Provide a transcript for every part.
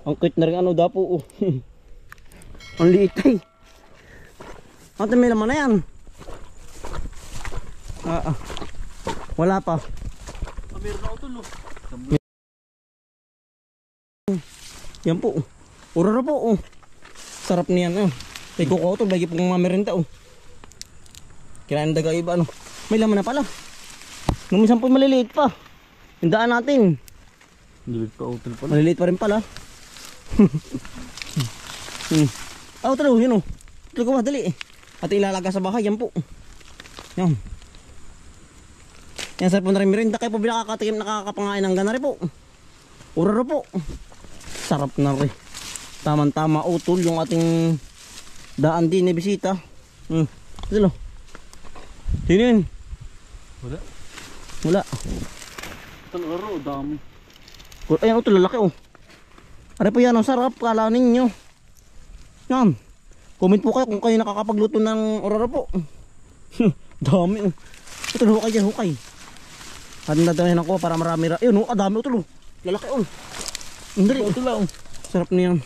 Ang cute na rin ano dapo. Oh. Ang liit ay. Ate may laman na yan. Wala pa. Meron na utol oh. Yan po. Urara po. Oh. Sarap niyan. Oh. Tiko ko ito. Lagi pong mamerenda. Oh. Kailangan daga iba. Ano. May laman na pala. Nung minsan po maliliit pa. Hindaan natin. Maliliit pa utol pala. Maliliit pa rin pala. Utol. Yun oh. Utol ko madali eh. At ilalaga sa bahay. Yan po. Yan. Yan sarap po na rin merinda. Kaya po binakakatikim nakakapangain ng ganari po. Urara po. Sarap na rin. Tama-tama utol yung ating daan din na bisita. Ito lo. Sino yun? Wala. Wala. Talaro, dami. Ayan utol, lalaki oh. Are po yan, ang sarap. Kala ninyo. Yan. Comment po kayo kung kayo nakakapagluto ng orara po. Dami oh. Utol, hukay dyan, hukay. At nadamahin ako para marami. Yun oh, dami utol oh. Lalaki oh. Hindi rin utol oh. Sarap niyan.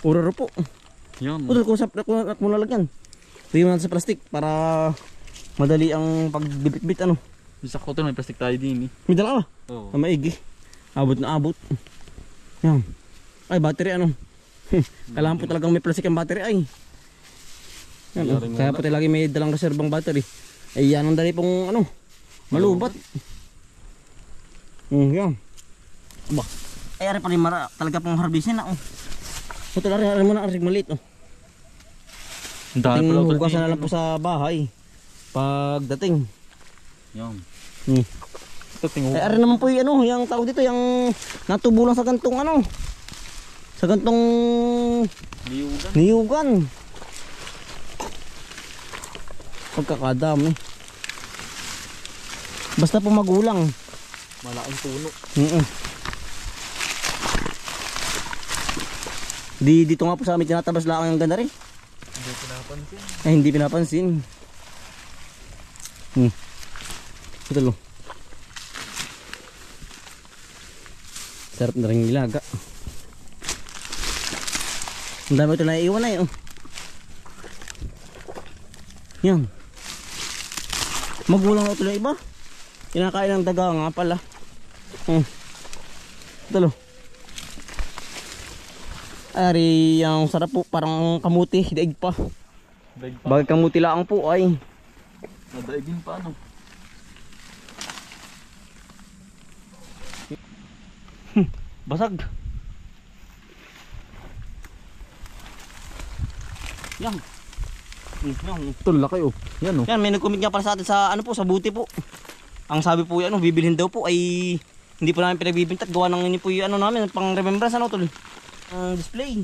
Orara po. Yan. Utol, kung mo lalagyan. Tuyo natin sa plastic para madali ang pagbibit-bit ano. Isa ko utol, may plastic tayo din eh. May dala ka ba? Oo. Ang maigi. Abot na abot. Yan. Ay, battery ano. Kailangan po talagang may plastic ang battery ay. Yan, oh. Kaya po tayo lagi may dalang reserbang battery. Ay yan ang dali pong ano. Malubat. Yan. Ba. Ay ari pa rin talaga pong harbisin na oh. Ito ari mo na arig maliit oh. Ang dami pala utol. Hugasan na lang po sa bahay. Pagdating. Yan. Ito tingo. Ay ari naman po yung ano, yung tawag dito, yung natubo lang sa gantong ano. Sa gantong niyugan. Pagkakadami. Basta po magulang. Malaking puno. Dito nga po sa amin tinatabas lang ang ganda rin. Hindi pinapansin. Ay hindi pinapansin. Ito lo. Sarap na rin nilaga. Ang dami ito na iiwan na eh. Yan. Magulang na ito na iba. Kinakain ng daga nga pala. Ito lo. Ari yung sarap po. Parang kamuti. Daig pa. Daig pa. Bagay kamuti lang po ay. Nadaigin pa ano. Basag. Yan. Ito laki oh. Yan oh. Yan, may nag-comment nga pala sa atin sa ano po, sa buti po. Ang sabi po yan, bibilhin daw po ay hindi po namin pinagbibintat. Gawa ng ini po yung ano namin, pang remembrance ano tol. Ang display.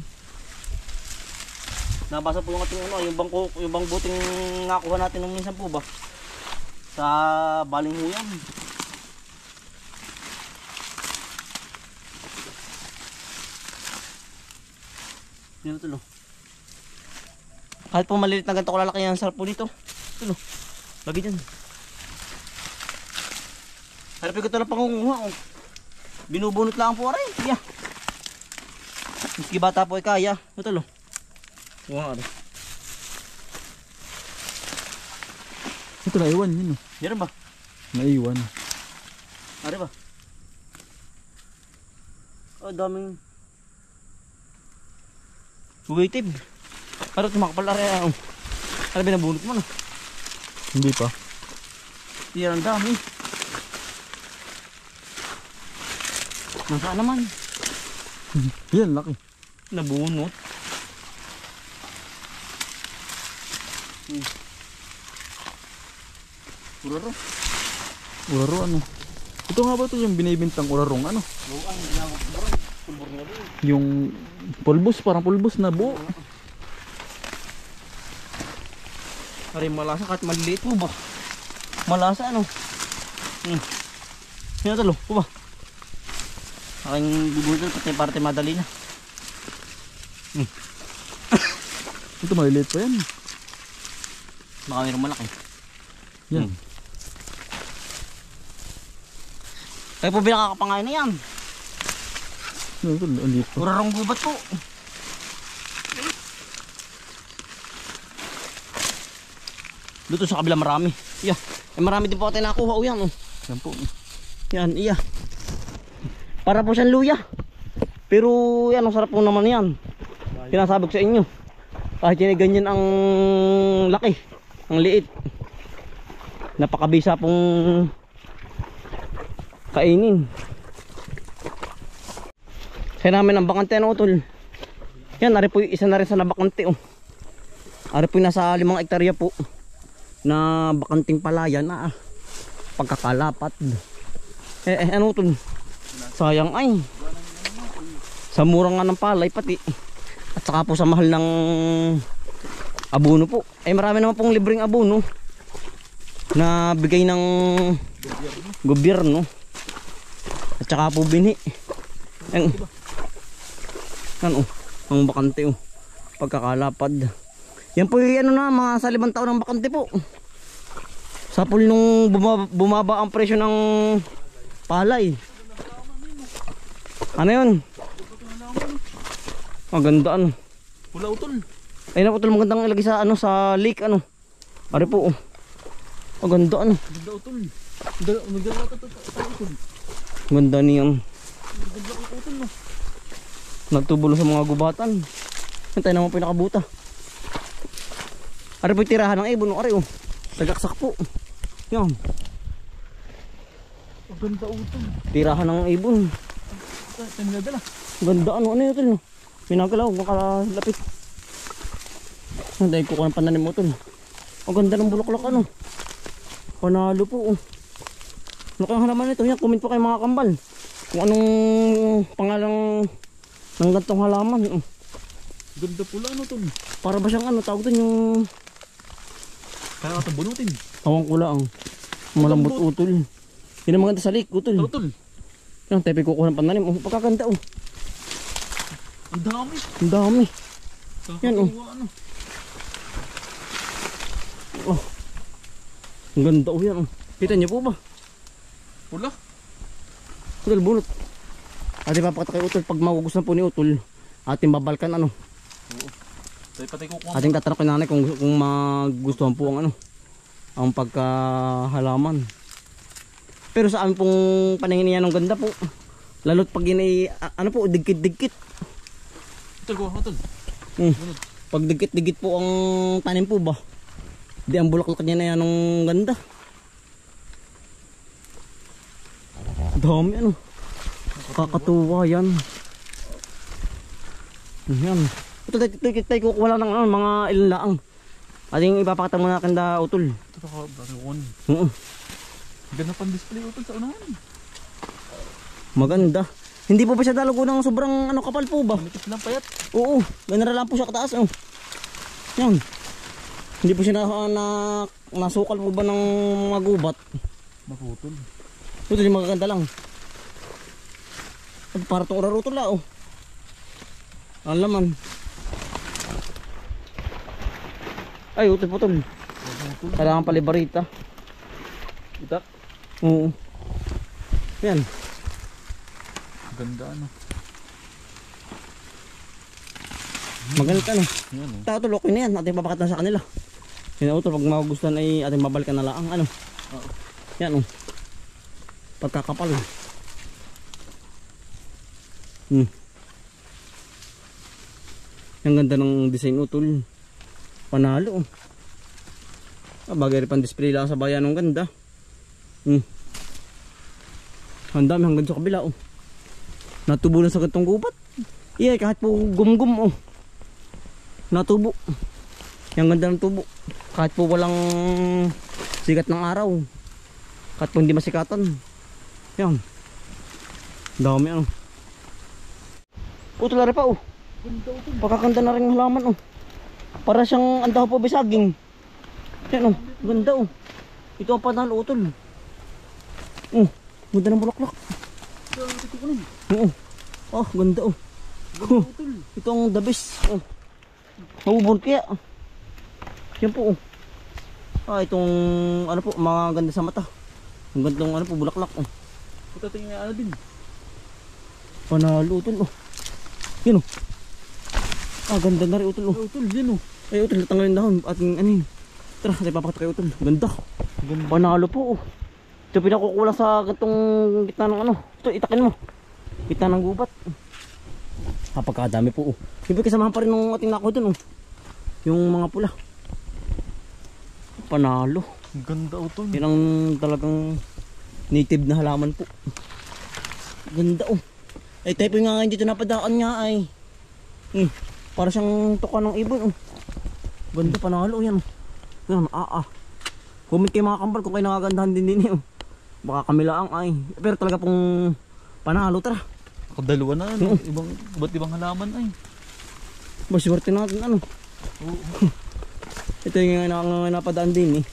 Nabasa po yung ating ano, yung bang buting nakuha natin nung minsan po ba. Sa Balinghuyan. Yan ito lo. Kahit po malilit na ganito kalalaki yan, sarap po dito. Ito lo. Lagi dyan. Harap ko ito lang pangunguha oh. Binubunot lang po aray. Yeah. Miski bata po ay kaya. Ito lo. Huwag aray. Ito naiwan yun oh. Meron ba? Naiwan. Aray ba? Oh, daming waited. Para tumakapal aray. Aray binabunot mo na. Hindi pa. Yan ang dami. Nasaan naman? Yan laki. Nabunot. Uraro. Uraro ano. Ito nga ba ito yung binibintang urarong ano? Yung pulbos, parang pulbos na buo. Aray malasa kahit maliliit mo ba? Malasa ano? Yan ito lo, po ba? Aking bubulot pati parte madali na. Ito maliliit pa yan. Baka mayroong malaki. Yan. Kaya po binakakapangain na yan. Ano utol? Andito. Urarong gubat po. Dito sa kabila marami. Yeah. Marami din po tayo nakuha. O yan. Oh. Yan po. Yan, iya. Para po siyang luya. Pero yan, ang sarap po naman yan. Sinasabi ko sa inyo. Kahit yan ay ganyan ang laki. Ang liit. Napakabisa pong kainin. Kaya namin ang bakante na utol. Yan, ari po isa na rin sa nabakante. Oh. Ari po nasa 5 hektarya po. Na bakanting palayan na pagkakalapat. Ano utol? Sayang ay. Sa mura nga ng palay pati. At saka po sa mahal ng abono po. Marami naman pong libreng abono na bigay ng gobyerno. At saka po binhi. Ano, ang bakante oh. Pagkakalapad. Yan po yung ano na, mga sa 5 taon ng bakante po. Sa pool nung bumaba ang presyo ng palay. Ano yun? Maganda ano. Wala utol. Ayun na utol, magandang ilagay sa ano, sa lake ano. Ari po oh. Maganda ano. Maganda utol. Utol. Maganda niyan. Maganda utol no. Nagtubulo sa mga gubatan. Hintay naman po yung nakabuta. Ari po yung tirahan ng ibon. Ari oh. Tagaksak po. Yan. Maganda utol. Tirahan ng ibon. Ito niladala. Ganda ano. Ano yun utol? Pinagalaw. Makalapit. Dahil ko ng pananim utol. Ang ganda ng bulaklak ano. Panalo po oh. Ano kayang halaman nito? Yan. Comment po kayo mga kambal. Kung anong pangalang ng gantong halaman. Oh. Ganda pula ano tol. Para ba siyang ano, tawag doon yung Kaya ito bunutin. tawang kula ang malambot utol. Yun ang maganda sa lake utol. Utol. Yung tepe kukuha ng pananim. Oh, pagkaganda oh. Ang dami. Ang dami. Yan, oh. Ano? Oh. Ang ganda oh yan oh. Kita niyo po ba? Pula. Utol bunot. Ate papakita kay utol pag magugustuhan po ni utol. Ating babalkan ano. Oo. Tayo patay kukuha. Ating tatanong kay nanay kung magustuhan po ang ano. Ang pagkahalaman. Pero sa amin pong paningin niya ng ganda po. Lalo't pag inay ano po digkit-digkit. Utol ko, utol. Pag digkit-digkit po ang tanim po ba. Di ang bulaklak niya na yan ng ganda. Dami ano. Kakatuwa yan. Yan. Ito tayo kukuha lang ng ano, mga ilan laang. Ating ipapakita muna kanda utol. Ito ka, bakit Oo. ganda pang display utol sa unahan. Maganda. Hindi po ba siya dalago ng sobrang ano kapal po ba? Manipis lang payat. Oo. Ganara lang po siya kataas. Oh. Yan. Hindi po siya nasukal po ba ng mga gubat. Makutol. Ito yung magaganda lang. At para itong urarutol la oh. Ang laman. Ay utol-putol. Kailangan palibarita. Itak. Oo. Yan. Ganda ano. Maganda ano. Yan oh. Tao tol, okay na yan. Ating papakita sa kanila. Yan utol, pag magugustuhan ay ating babalikan na lang. Ano? Oo. Yan oh. Pagkakapal. Ang ganda ng design utol. Panalo oh. Bagay rin pang display lang sa bayan ng ganda. Ang dami hanggang sa kabila oh. Natubo na sa gantong gubat. Iya kahit po gumgum oh. Natubo. Yung ganda ng tubo. Kahit po walang sikat ng araw. Kahit po hindi masikatan. Yan. Dami ano. Utol na rin pa oh. Pagkakanda na rin ng halaman oh. Para siyang andaw po bisaging. Yan oh. Ganda oh. Ito ang panalo utol. Oh. Ganda ng bulaklak. Oo. Oh, ganda oh. Ito ang the best. Oh. Mabubun kaya. Yan po oh. Itong ano po, mga ganda sa mata. Ang gandang ano po, bulaklak oh. Ito tingin ano din. Panalo utol oh. Yun oh. Ganda na rin utol oh. Utol, yan oh. Ay utol, natanggalin dahon. Ating ano yun. Tara, tayo papakita kayo utol. Ganda. Panalo po oh. Ito pinakukulang sa gantong gitna ng ano. Ito, itakin mo. Gitna ng gubat. Pagkadami po oh. Siyempre kasamahan pa rin ng ating nako dun oh. Yung mga pula. Panalo. Ganda utol. Yan ang talagang native na halaman po. Ganda oh. Ay tayo po nga ngayon dito napadaan nga ay. Para siyang tuka ng ibon oh. Ganda panalo yan oh. Yan comment kayo mga kambal kung kayo nakagandahan din oh. Baka kami lang ay. Pero talaga pong panalo tara. Dalawa na ano. Ba't ibang halaman ay. Maswerte natin ano. Ito yung napadaan din eh.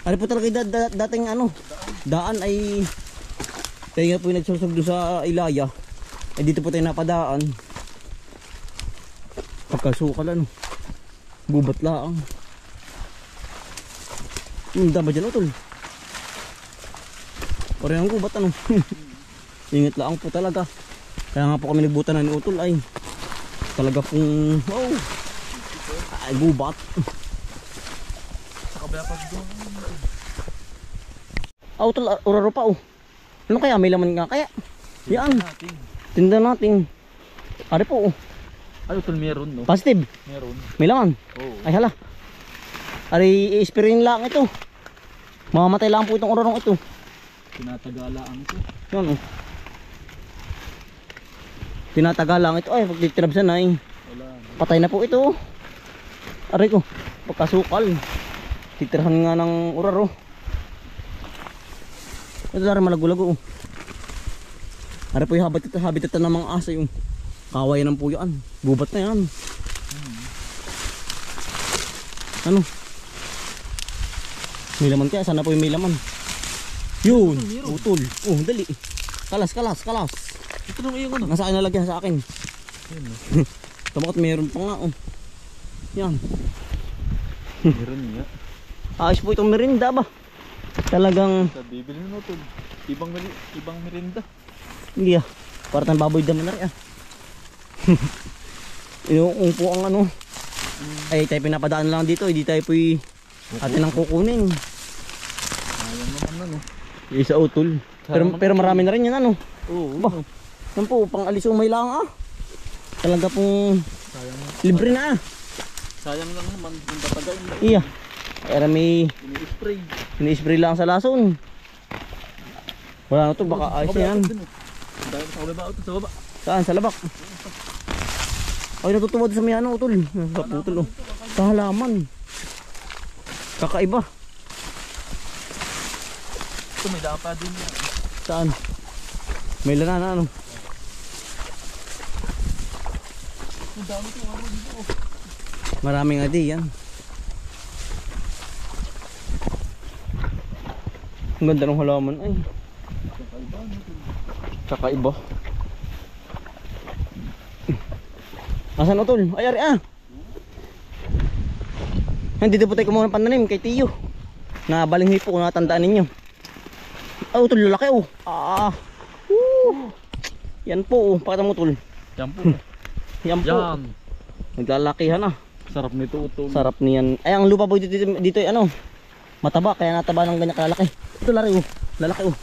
Ano po talaga dating ano. Daan ay tayo nga po yung nagsusog doon sa Ilaya. Ay dito po tayo napadaan. Pagkasukal ano. Gubat lang. Dama dyan utol. Parehang gubat ano. Ingat lang po talaga. Kaya nga po kami nagbutan na ni utol ay talaga pong wow. Ay gubat. Sa kabila pa doon. Utol, uraro pa oh. Ano kaya? May laman nga kaya? Yan. Tinda natin. Ari po oh. Ay utol, meron no. Positive. Meron. May laman. Oo. Ay hala. Ari i-sprayin lang ito. Mamamatay lang po itong urarong ito. Tinatagalaan ito. Yan oh. Tinataga lang ito ay pag titirabsan ay Wala. patay na po ito. Aray ko, pagkasukal. Titirhan nga ng uraro. Ito na rin malago-lago oh. Aray po yung habitat ng mga asa yung kawayan ng po yan. Gubat na yan. Ano? May laman kaya, sana po yung may laman. Yun, utol. Oh, dali. Kalas. Ito nung iyong ano. Nasa akin nalagyan sa akin. Tamakot meron pa nga oh. Yan. Meron nga. Ayos po itong merinda ba? Talagang Sa bibili na utol. Ibang merinda. hindi parang baboy dami na rin yung po ang ano. Ay tayo pinapadaan lang dito. Hindi tayo po'y atin ang kukunin. Sayang naman ano. Isa utol. Pero marami na rin yan ano. Oo. Bah, yan po pang alisong may lang talaga pong Sayang. libre na Sayang lang naman yung tatagain. Iya. Kaya may Ini-spray. ini-spray lang sa lason. Wala na to, baka ayos na yan. Dahil sa baba utol, sa baba. Saan? Sa labak. Ay natutuwa doon sa may ano utol. Sa putol oh. Sa halaman. Kakaiba. Ito may dapa din yan. Saan? May lana na ano. Ang dami ito, ano dito oh. Maraming adi yan. Ang ganda ng halaman ay. Kakaiba. Asan utol? Ay ari Nandito po tayo kumuha ng pananim kay Tiyo. Na balinghi po kung natandaan ninyo. Utol lalaki oh. Yan po oh. Pakita mo utol. Yan po. Yan po. Yan. Naglalakihan na. Sarap nito utol. Sarap niyan. Ay ang lupa po dito ay ano. Mataba kaya nataba ng ganyan kalalaki. Ito lari oh. Lalaki oh.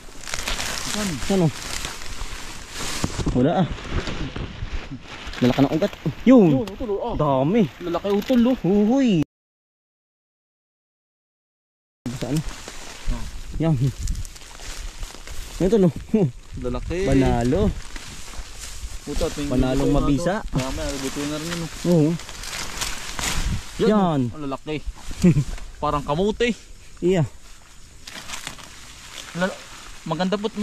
Yan oh. Wala Lalaki ng ugat. Yun. Utol oh. Dami. Lalaki utol oh. Huhuy. Saan? Yan. Ito no. Lalaki. Panalo. Puta, Panalong mabisa. Mamaya, luto na rin yun. Oo. Yan. Ang lalaki. Parang kamote. Iya. Maganda po't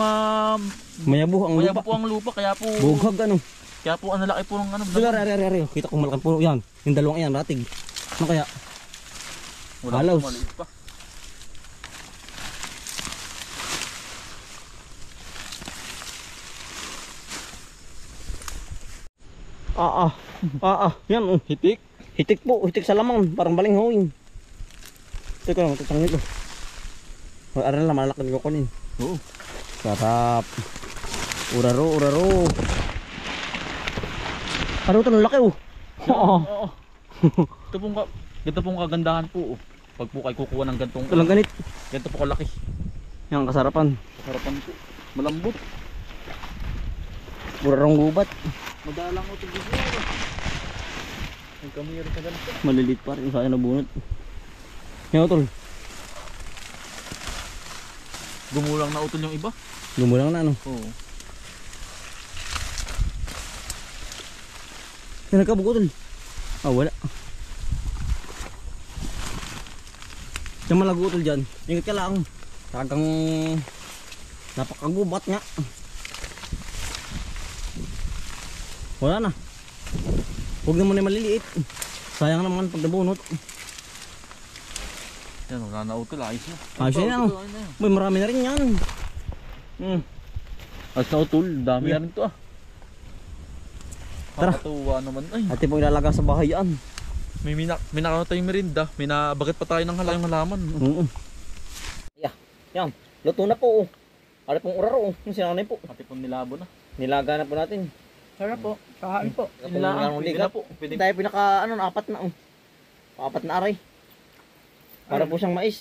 Mayabuh ang mayabo lupa. po ang lupa. Kaya po Bughag ano. Kaya po ang lalaki po ng ano. Dito ari. Kita ko malaking puno. Yan. Yung dalawang yan. Ratig. Ano kaya? Wala Halos. po, maliit pa. Yan oh. Hitik. Hitik po. Hitik sa lamang. Parang balinghoy. Teka lang. Tutangin ito. Aral na malaki ko kunin. Oo. Sarap. Uraro. Ano ito, lalaki oh. Oo. Oo. Ganito pong kagandahan po. Pag po kayo kukuha ng gantong Ito lang ganit. ganito po kalaki. Yan, kasarapan. Harapan po. Malambot. Burarong gubat. Madalang ko ito dito. Ang kamira sa ganito. Malilit pa rin, sayang nabunot. Yan utol. Gumulang na utol yung iba. Gumulang na ano. Oo. Yan nagkabog utol. Ah, wala. Yung malago utol dyan. Ingat ka lang. Talagang napakagubat nga. Wala na. Huwag naman ay maliliit. Sayang naman pag nabunot. Yan, wala na utol. Ayos na. Ayos na yan, oh. Boy, marami na rin yan. Ayos na utol. Dami Yeah. na rin to ah. Tara. Kakatuwa naman. Ay, Ate po ilalaga sa bahay yan. may nakano tayong merinda. May nabagat pa tayo ng halayong halaman. Yeah. Yan. Luto na po. Ano pong uraro. Yung sinanay po. Pati po nilabo na. Nilaga na po natin. Sarap po. Kakain po. Pwede na Pwede po. Pwede Tayo pinaka ano, apat na. Apat na aray. Para po siyang mais.